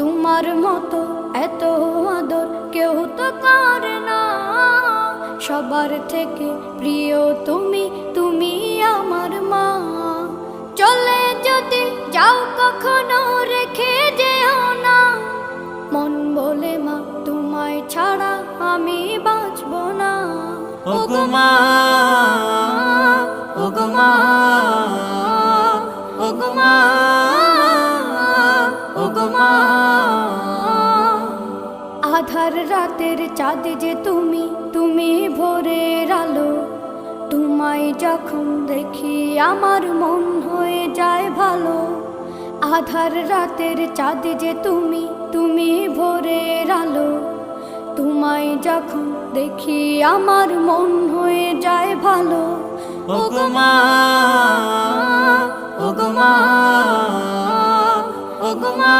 তোমার মতো এত আদর কেউ তো করে না। সবার থেকে প্রিয় তুমি, তুমি আমার মা। চলে যদি যাও কখনো রেখে যেও না, মন বলে মা তোমায় ছাড়া আমি বাঁচব না। ওগো মা, ওগো মা, ওগো মা, ওগো মা। আধার রাতের চাঁদ যে তুমি, তুমি ভোরের আলো। তোমায় যখন দেখি আমার মন হয়ে যায় ভালো। আধার রাতের চাঁদ যে তুমি, তুমি ভোরের আলো। তোমায় যখন দেখি আমার মন হয়ে যায় ভালো। ওগো মা, ওগো মা, ওগো মা।